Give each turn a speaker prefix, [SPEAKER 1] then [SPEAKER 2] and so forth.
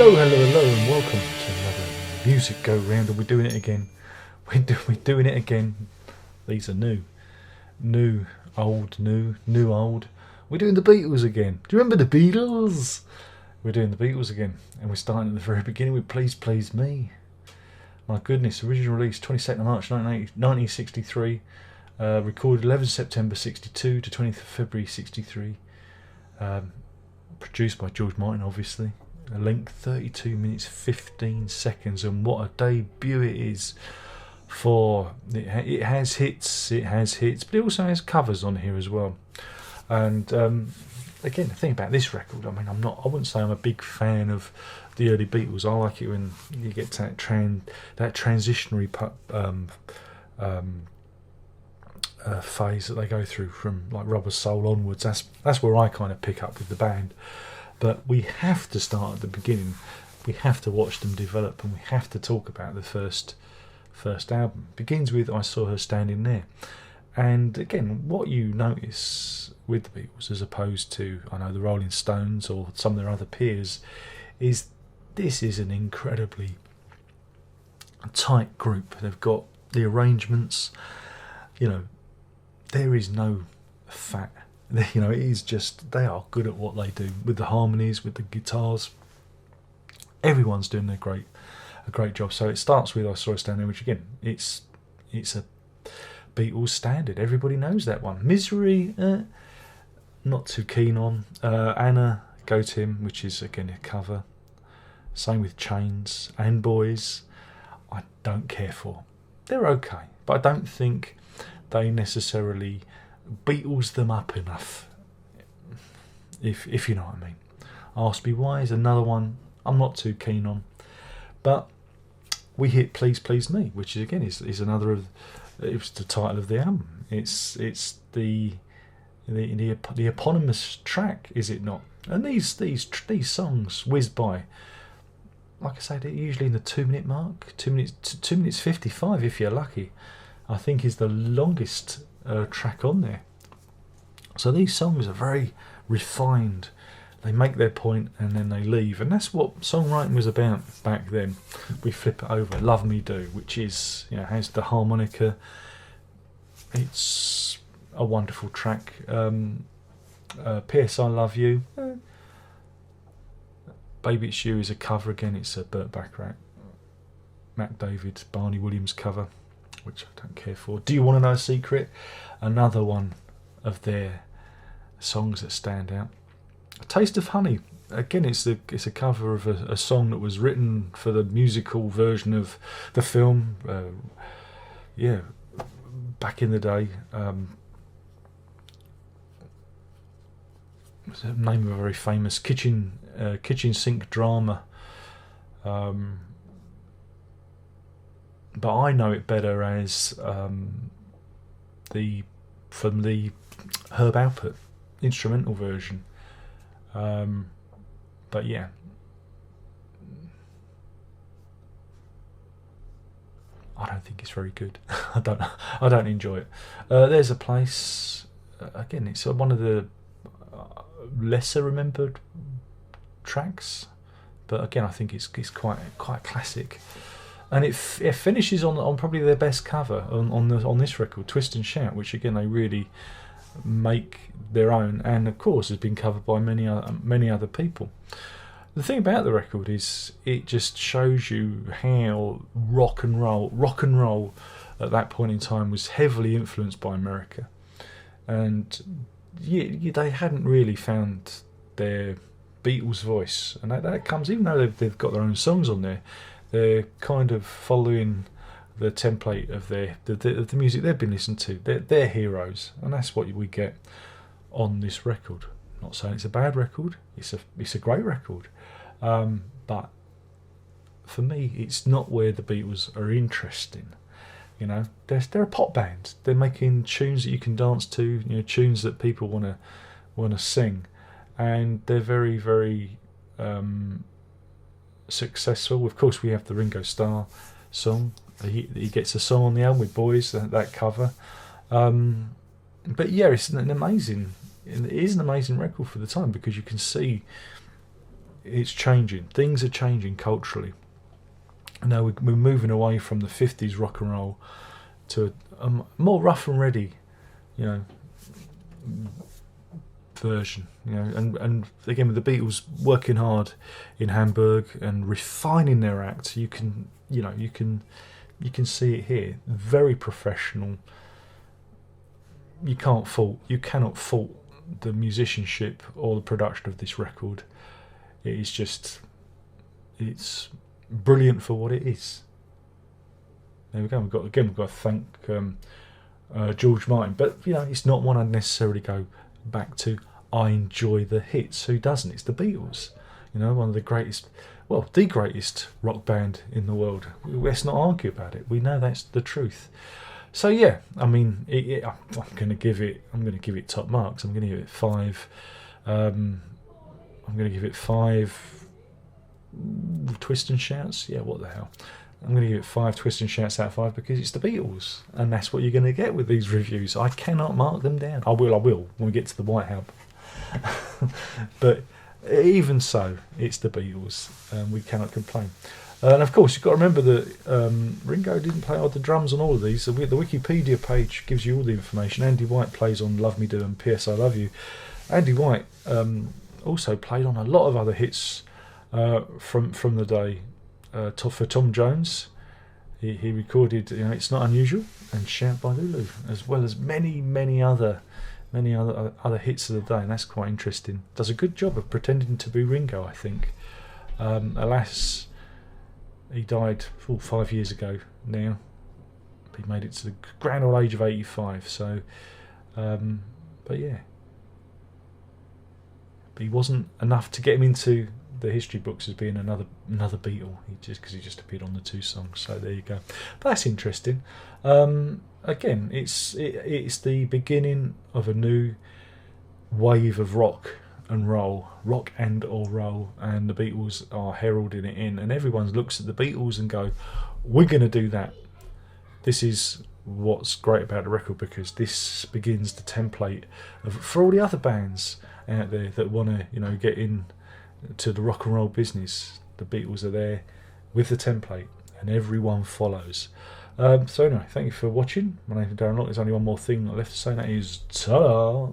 [SPEAKER 1] Hello, and welcome to another music go round. And we're doing it again. We're doing it again. These are new, old, new, old. We're doing the Beatles again. Do you remember the Beatles? We're doing the Beatles again, and we're starting at the very beginning with "Please Please Me." My goodness, original release 22nd of March 1963, recorded 11th September 62 to 20th February 63. Produced by George Martin, obviously. A length 32 minutes 15 seconds, and what a debut it is for it has hits, but it also has covers on here as well. And again, the thing about this record, I mean, I wouldn't say I'm a big fan of the early Beatles. I like it when you get to that transitionary phase that they go through from like Rubber Soul onwards. That's where I kind of pick up with the band. But we have to start at the beginning. We have to watch them develop, and we have to talk about the first album. It begins with "I Saw Her Standing There," and again, what you notice with the Beatles, as opposed to the Rolling Stones or some of their other peers, is this is an incredibly tight group. They've got the arrangements. There is no fat. It is just, they are good at what they do with the harmonies, with the guitars. Everyone's doing a great job. So it starts with "I Saw Her Standing," which again, it's a Beatles standard. Everybody knows that one. "Misery," not too keen on. "Anna," "Go to Him," which is again a cover. Same with "Chains" and "Boys." I don't care for. They're okay, but I don't think they necessarily Beatles them up enough, if you know what I mean. "Ask Me Why" is another one I'm not too keen on, but we hit "Please Please Me," which again is another of, it was the title of the album. It's the eponymous track, is it not? And these songs whiz by. Like I say, they're usually in the 2 minute mark. 2 minutes 55 if you're lucky, I think, is the longest track on there. So these songs are very refined. They make their point and then they leave, and that's what songwriting was about back then. We flip it over. "Love Me Do," which is, has the harmonica. It's a wonderful track. "P.S. I Love You." "Baby It's You" is a cover again. It's a Burt Bacharach, Mac David, Barney Williams cover, which I don't care for. "Do You Want to Know a Secret?" Another one of their songs that stand out. "A Taste of Honey," again, it's a cover of a song that was written for the musical version of the film. Back in the day. What's the name of a very famous kitchen sink drama? But I know it better as from the Herb Alpert instrumental version. But yeah, I don't think it's very good. I don't enjoy it. "There's a Place," again, it's one of the lesser remembered tracks, but again, I think it's quite classic. And it finishes on probably their best cover on this record, "Twist and Shout," which again they really make their own, and of course has been covered by many other people. The thing about the record is it just shows you how rock and roll at that point in time was heavily influenced by America, and they hadn't really found their Beatles voice, and that comes, even though they've got their own songs on there. They're kind of following the template of the music they've been listening to. They're heroes, and that's what we get on this record. I'm not saying it's a bad record. It's a great record, but for me, it's not where the Beatles are interesting. They're a pop band. They're making tunes that you can dance to. Tunes that people want to sing, and they're very, very successful. Of course, we have the Ringo Starr song. He gets a song on the album with "Boys," that cover. But yeah, it is an amazing record for the time, because you can see it's changing. Things are changing culturally. Now we're moving away from the 50s rock and roll to a more rough and ready, you know, version. You know, and again with the Beatles working hard in Hamburg and refining their act, you can see it here. Very professional. You cannot fault the musicianship or the production of this record. It's brilliant for what it is. There we go. We've got to thank George Martin, but it's not one I'd necessarily go back to. I enjoy the hits. Who doesn't? It's the Beatles. One of the greatest, the greatest rock band in the world. Let's not argue about it. We know that's the truth. So yeah, I mean, I'm going to give it top marks. I'm going to give it 5. I'm going to give it 5 twist and shouts. Yeah, what the hell? I'm going to give it 5 twist and shouts out of 5 because it's the Beatles, and that's what you're going to get with these reviews. I cannot mark them down. I will when we get to the White Hub. But even so, it's the Beatles, and we cannot complain. And of course, you've got to remember that Ringo didn't play the drums on all of these. So the Wikipedia page gives you all the information. Andy White plays on Love Me Do and P.S. I Love You. Andy White also played on a lot of other hits from the day. For Tom Jones, he recorded It's Not Unusual and Shout by Lulu, as well as many other hits of the day, and that's quite interesting. Does a good job of pretending to be Ringo, I think. Alas, he died 5 years ago now. He made it to the grand old age of 85. So, but yeah, but he wasn't enough to get him into the history books as being another Beatle. Because he just appeared on the 2 songs. So there you go. But that's interesting. Again, it's the beginning of a new wave of rock and roll, and the Beatles are heralding it in, and everyone looks at the Beatles and go, we're going to do that. This is what's great about the record, because this begins the template for all the other bands out there that want to get in to the rock and roll business. The Beatles are there with the template, and everyone follows. So anyway, thank you for watching. My name is Darren Lott. There's only one more thing left to say, and that is ta-da!